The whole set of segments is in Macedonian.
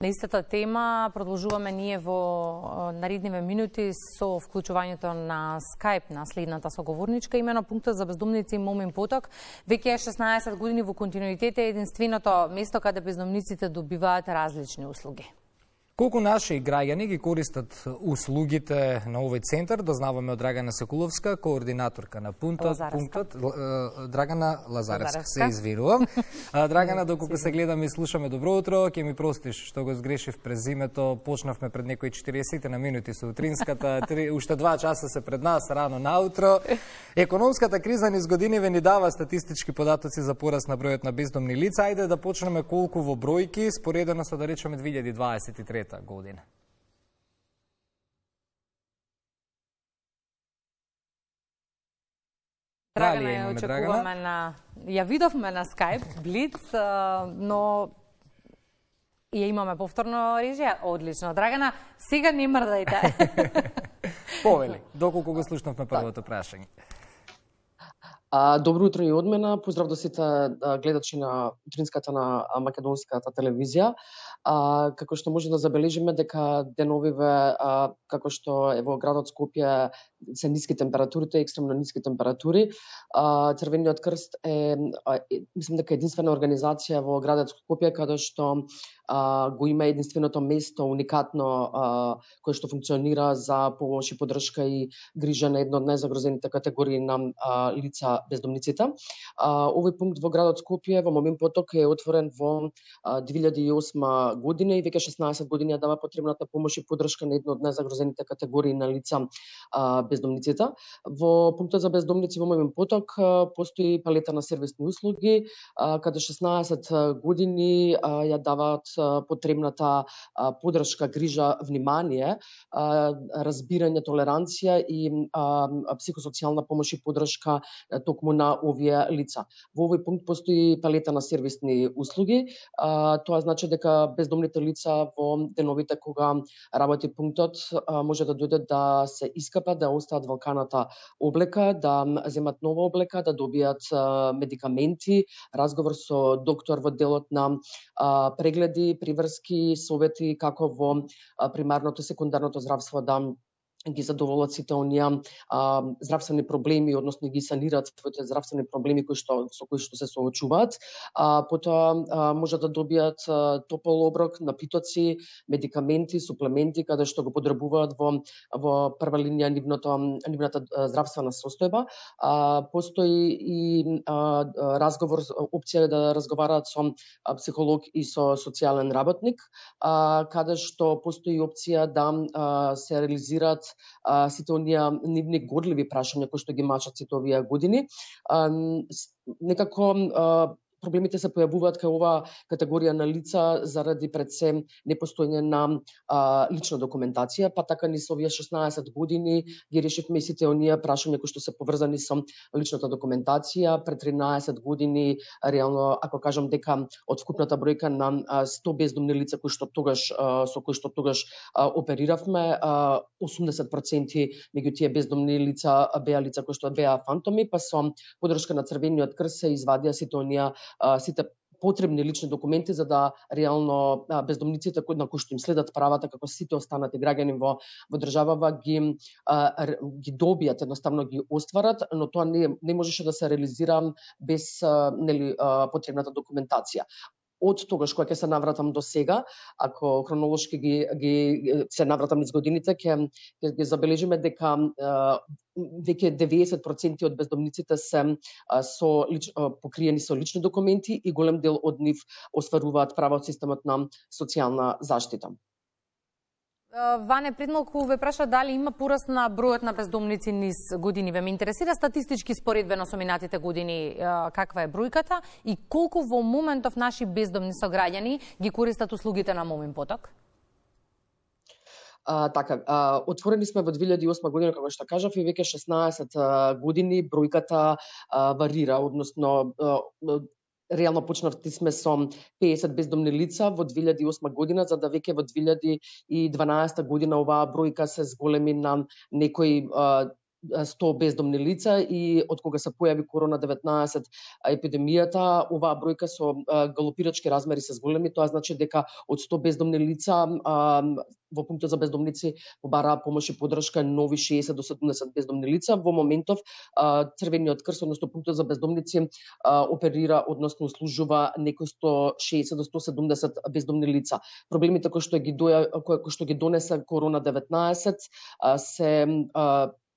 На истата тема продолжуваме ние во наредниве минути со вклучувањето на Skype на следната соговорничка, имено пунктот за бездомници Момин поток. Веќе 16 години во континуитет е единственото место каде бездомниците добиваат различни услуги. Колку наши граѓани ги користат услугите на овој центар, дознаваме од Драгана Секуловска, координаторка на пунктот, Драгана Лазаревска, се извинувам. Драгана, доколку се гледаме и слушаме добро утро, ќе ми простиш што го сгрешив през името, почнавме пред некои 40 на минути со утринската, уште 2 часа се пред нас, рано наутро. Економската криза низ годиниве ни дава статистички податоци за пораст на бројот на бездомни лица. Ајде да почнеме колку во бројки, споредено со да речеме 2023 година. Драгана, ја очекуваме ја видовме на Skype, Блиц, но ја имаме повторно режија. Одлично. Драгана, сега не мрдајте. Повели, доколку го слушнавме првото прашање. Добро утро и од мене. Поздрав до сите гледачи на утринската на македонската телевизија. Како што може да забележиме дека деновиве, како што е во градот Скопје, се ниски температурите, екстремно ниски температури. Црвениот крст е, мислам дека единствена организација во градот Скопје каде што го има единственото место уникатно кое што функционира за помош и поддршка и грижа на една од најзагрозените категории на лица бездомниците. Овој пункт во градот Скопје во Момин поток е отворен во 2008 година и веќе 16 години дава потребната помош и поддршка на една од најзагрозените категории на лица бездомниците. Во пунктот за бездомници во Момин поток постои палета на сервисни услуги, каде 16 години ја даваат потребната поддршка, грижа, внимание, разбирање, толеранција и психосоцијална помош и поддршка токму на овие лица. Во овој пункт постои палета на сервисни услуги. Тоа значи дека бездомните лица во деновите кога работи пунктот може да дојдат да се искапат, да остават валканата облека, да земат нова облека, да добијат медикаменти, разговор со доктор во делот на прегледи, приврски, совети како во примарното, секундарното здравство да ги задоволат сите оние здравствени проблеми, односно ги санираат своите здравствени проблеми со кои што се соочуваат. Потоа може да добијат топол оброк, напитоци, медикаменти, суплементи, каде што го подребуваат во прва линија нивната здравствена состојба. Постои и разговор, опција да разговараат со психолог и со социјален работник, каде што постои опција да се реализираат сите оние нивни горливи прашања кои што ги мачат сите овие години. Некако проблемите се појавуваат кај оваа категорија на лица заради пред се непостоење на лична документација, па така ни со овие 16 години ги решивме сите оние прашања кои што се поврзани со личната документација. Пред 13 години, реално, ако кажам дека од вкупната бројка на 100 бездомни лица со кои што тогаш опериравме, 80% меѓу тие бездомни лица беа лица кои што беа фантоми, па со поддршка на Црвениот крст се извадија сите потребни лични документи за да реално бездомниците на кои што им следат правата како сите останати граѓани во државава ги добијат, едноставно ги остварат, но тоа не можеше да се реализира без потребната документација. Од тогаш кога ќе се навратам до сега, ако хронолошки ги се навратам низ годините, ќе забележиме дека веќе 90% од бездомниците се покриени со лични документи и голем дел од нив остваруваат права од системот на социјална заштита. Ване, пред малку ве праша дали има пораст на бројот на бездомници низ годиниве. Ме интересира статистички споредбено со минатите години каква е бројката и колку во моментов наши бездомни сограѓани ги користат услугите на Момин поток? Отворени сме во 2008 година, како што кажав, и веќе 16 години бројката варира, односно реално почнавте сме со 50 бездомни лица во 2008 година, за да веќе во 2012 година оваа бројка се зголеми на некои 100 бездомни лица и од кога се појави корона-19 епидемијата, оваа бројка со галопирачки размери се зголеми. Тоа значи дека од 100 бездомни лица во пунктот за бездомници побараа помош и поддршка нови 60 до 70 бездомни лица. Во моментов Црвениот крст, односно пунктот за бездомници, оперира, односно услужува некои 160 до 170 бездомни лица. Проблемите кои што ги донесе корона-19 се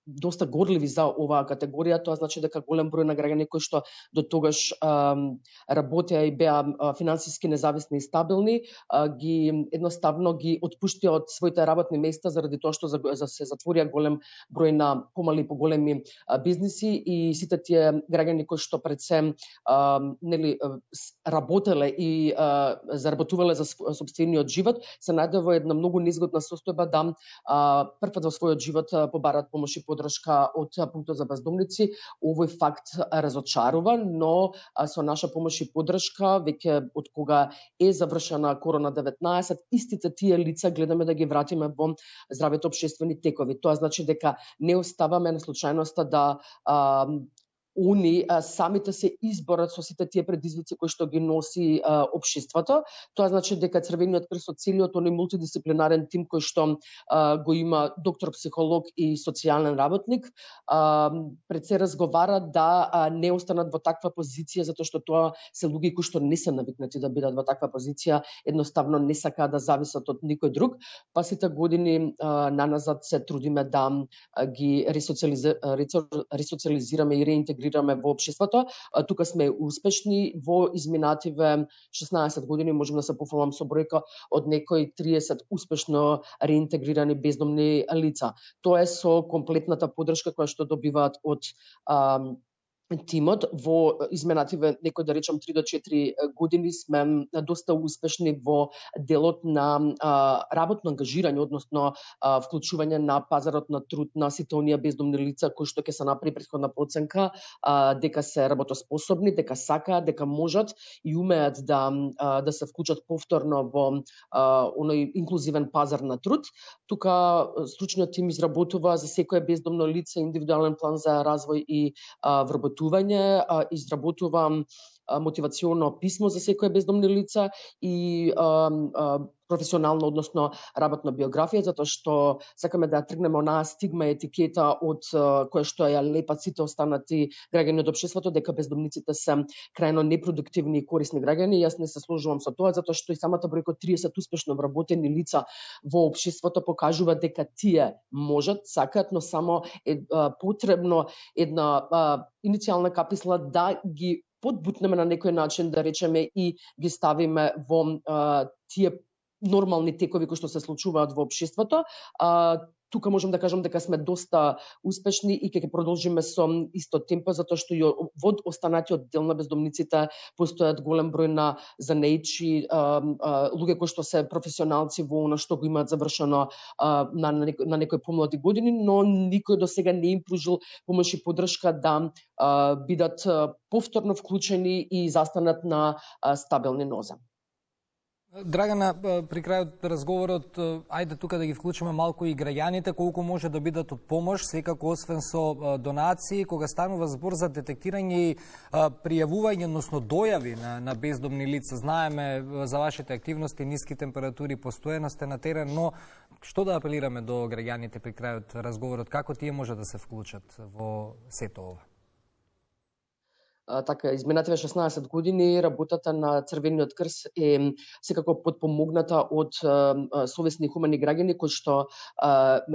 доста горливи за оваа категорија. Тоа значи дека голем број на граѓани кои што до тогаш работеа и беа финансиски независни и стабилни, едноставно ги отпуштија од своите работни места заради тоа што се затворија голем број на помали и поголеми бизниси, и сите тие граѓани кои што пред се работеле и заработувале за сопствениот живот, се најдоа во една многу незгодна состојба да првпат во својот живот побараат помош и поддршка од пунктот за бездомници. Овој факт разочарува, но со наша помош и поддршка, веќе од кога е завршена корона-19, истите тие лица гледаме да ги вратиме во здравите општествени текови. Тоа значи дека не оставаме на случајноста да они самите се изборат со сите тие предизвици кои што ги носи општеството. Тоа значи дека Црвениот крст од целиот оној мултидисциплинарен тим кој што го има доктор психолог и социјален работник, пред се разговара да не останат во таква позиција, затоа што тоа се луѓе кои што не се навикнати да бидат во таква позиција, едноставно не сакаат да зависат од никој друг. Па сите години наназад се трудиме да ги ресоциализираме и реинтегрираме во општеството. Тука сме успешни. Во изминативе 16 години можам да се пофалам со бројка од некои 30 успешно реинтегрирани бездомни лица. Тоа е со комплетната поддршка која што добиваат од тимот. Во изминативе некои, да речам, 3 до 4 години сме доста успешни во делот на работно ангажирање, односно вклучување на пазарот на труд на сите оние бездомни лица кои што ќе се направи претходна проценка дека се работоспособни, дека сакаат, дека можат и умеат да се вклучат повторно во оној инклузивен пазар на труд. Тука стручниот тим изработува за секое бездомно лице индивидуален план за развој и вработување, изработува мотивационо писмо за секое бездомни лица и професионална, односно работна биографија, затоа што сакаме да тргнеме онаа стигма етикета од која што ја лепат сите останати граѓани од општеството, дека бездомниците се крајно непродуктивни и корисни граѓани. Јас не се сложувам со тоа, затоа што и самата бројка 30 успешно вработени лица во општеството покажува дека тие можат, сакаат, но само е потребно една иницијална каписла да ги подбутнеме на некој начин, да речеме, и ги ставиме во тие нормални текови кои што се случуваат во општеството. Тука можам да кажам дека сме доста успешни и ќе продолжиме со исто темпо, затоа што и во останатиот дел на бездомниците постојат голем број на занеичи, луѓе кои што се професионалци во она што го имаат завршено на некои помлади години, но никој до сега не им пружил помош и поддршка да бидат повторно вклучени и застанат на стабилни нозе. Драгана, при крајот разговорот, ајде тука да ги вклучиме малку и граѓаните, колку може да бидат од помош, секако освен со донации, кога станува збор за детектирање и пријавување, односно дојави на бездомни лица. Знаеме за вашите активности, ниски температури, постојано сте на терен, но што да апелираме до граѓаните при крајот разговорот, како тие може да се вклучат во сето ова? Така, изминативе 16 години работата на Црвениот крст е секако подпомогната од совесни и хумани граѓани кои што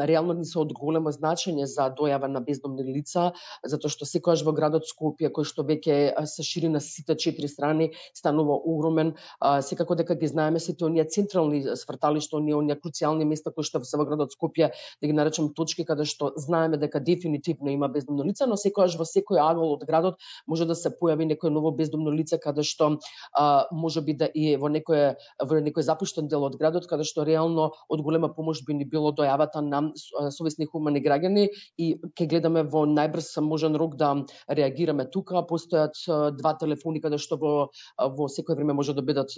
реално не се од големо значење за дојава на бездомни лица, затоа што секогаш во градот Скопје, кој што веќе се шири на сите 4 страни, станува огромен. Секако дека ги знаеме сите оние централни сврталишта, оние круцијални места кои што се во градот Скопје, да ги наречам точки каде што знаеме дека дефинитивно има бездомни лица, но секогаш во секој агол од градот може да се појави некој ново бездомно лице каде што може би да и во некој запуштен дел од градот, каде што реално од голема помош би ни било дојавата на совесни хумани граѓани и ќе гледаме во најбрз можен рок да реагираме тука. Постојат 2 телефони каде што во секој време може да бидат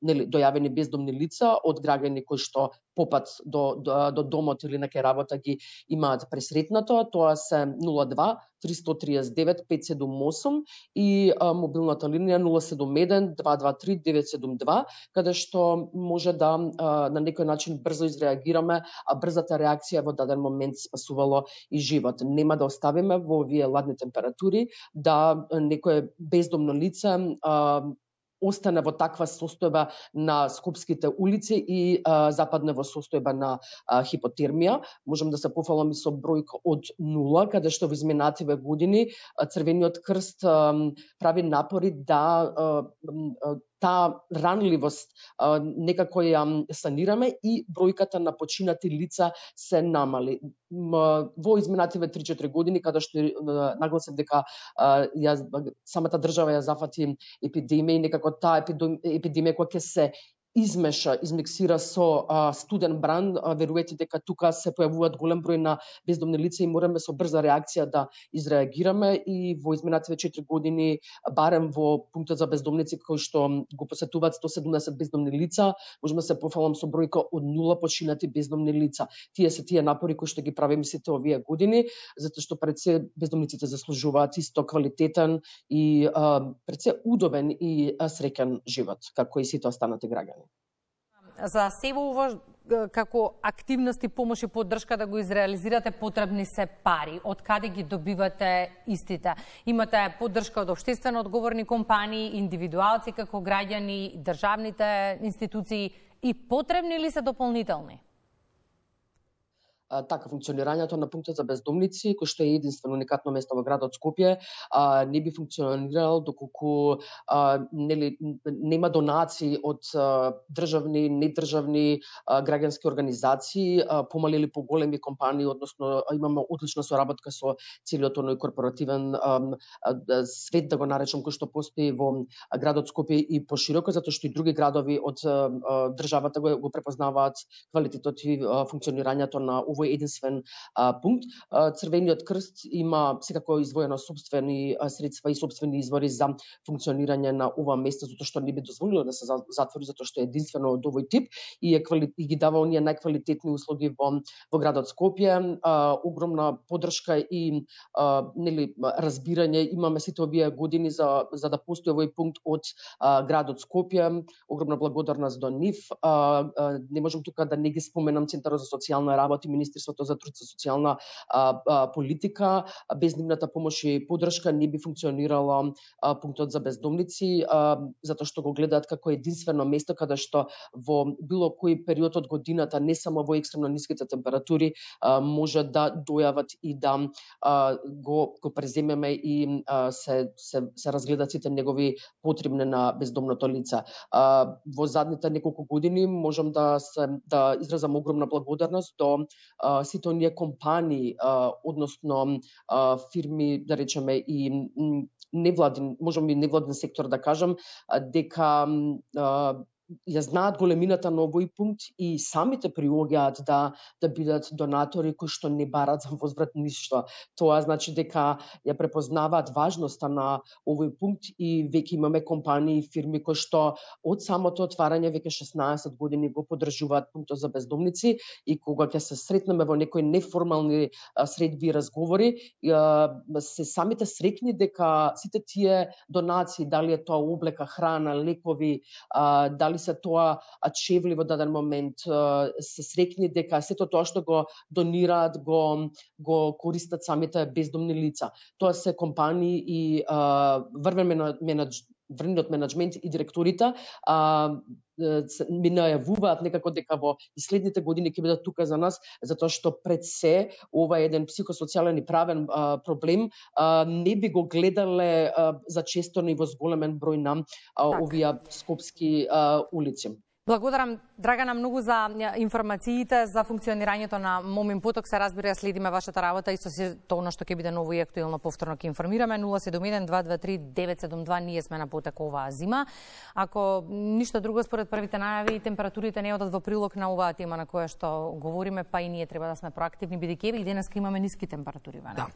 дојавени бездомни лица од граѓани кои што попат до домот или на ке работа ги имаат пресретнато. Тоа се 02 339 578 и мобилната линија 071 223 972, каде што може да на некој начин брзо изреагираме, а брзата реакција во даден момент спасувало и живот. Нема да оставиме во овие ладни температури да некое бездомно лице остане во таква состојба на скопските улици и западне во состојба на хипотермија. Можам да се пофалам и со бројка од 0, каде што во изминативе години Црвениот крст прави напори да таа ранливост некако ја санираме и бројката на починати лица се намали. Во изминативе 3-4 години, каде што нагласив дека самата држава ја зафати епидемија и некако таа епидемија која ќе се измиксира со студен бран, верувајте дека тука се појавуваат голем број на бездомни лица и мораме со брза реакција да изреагираме и во изминативе 4 години барем во пунктот за бездомници кои што го посетуваат 170 бездомни лица, можеме да се пофалам со бројка од 0 починати бездомни лица. Тие се тие напори кои што ги правиме сите овие години, затоа што пред се бездомниците заслужуваат исто квалитетен и пред се удобен и среќен живот, како и сите останати граѓани. За сево ово како активности, помош и поддршка да го изреализирате, потребни се пари. Од каде ги добивате истите? Имате поддршка од општествено одговорни компании, индивидуалци како граѓани, државните институции и потребни ли се дополнителни? Така, функционирањето на пунктот за бездомници, кој што е единствено уникатно место во градот Скопје, не би функционирал доколку нема донации од државни, недржавни граѓански организации, помали или поголеми компании, односно имаме одлична соработка со целиот оној корпоративен свет, да го наречам, кој што постои во градот Скопје и пошироко, затоа што и други градови од државата го препознаваат квалитетот и функционирањето на овој единствен пункт. Црвениот крст има секако извоено собствени средства и собствени извори за функционирање на ова место, затоа што не би дозволило да се затвори, затоа што е единствено од овој тип и ги дава оние најквалитетни услуги во градот Скопје. Огромна поддршка и разбирање имаме сите овие години за да постои овој пункт од градот Скопје. Огромна благодарност до нив. Не можам тука да не ги споменам Центарот за социјална работа и Министерството за труд и социјална политика. Без нивната помош и поддршка не би функционирала пунктот за бездомници, затоа што го гледаат како единствено место каде што во било кој период од годината, не само во екстремно ниските температури, може да дојават и да го преземеме и се разгледат сите негови потребни на бездомното лице. Во задните неколку години можам да изразам огромна благодарност до сите оние компании, односно фирми, да речеме, и невладин, можам и невладин сектор да кажам, дека ја знаат големината на овој пункт и самите приоѓаат да бидат донатори кои што не барат за возврат ништо. Тоа значи дека ја препознаваат важноста на овој пункт и веќе имаме компании и фирми кои што од самото отварање веќе 16 години го поддржуваат пунктот за бездомници и кога ќе се сретнеме во некои неформални средби и разговори, се самите среќни дека сите тие донации, дали е тоа облека, храна, лекови, дали се тоа чевли во даден момент, се среќни дека сето тоа што го донираат го користат самите бездомни лица. Тоа се компании и врвниот менаџмент и директорите ми најавуваат некако дека во следните години ќе бидат тука за нас, затоа што пред се ова е еден психосоцијален и правен проблем, не би го гледале зачестено и во зголемен број на овие скопски улици. Благодарам, Драгана, многу за информациите за функционирањето на Момин поток. Се разбира, следиме вашата работа и со сето она што ќе биде ново и актуелно повторно ќе информираме. 071-223-972, ние сме на поток оваа зима. Ако ништо друго според првите најави, температурите не одат во прилог на оваа тема на која што говориме, па и ние треба да сме проактивни, бидејќи и денеска имаме ниски температури. Да.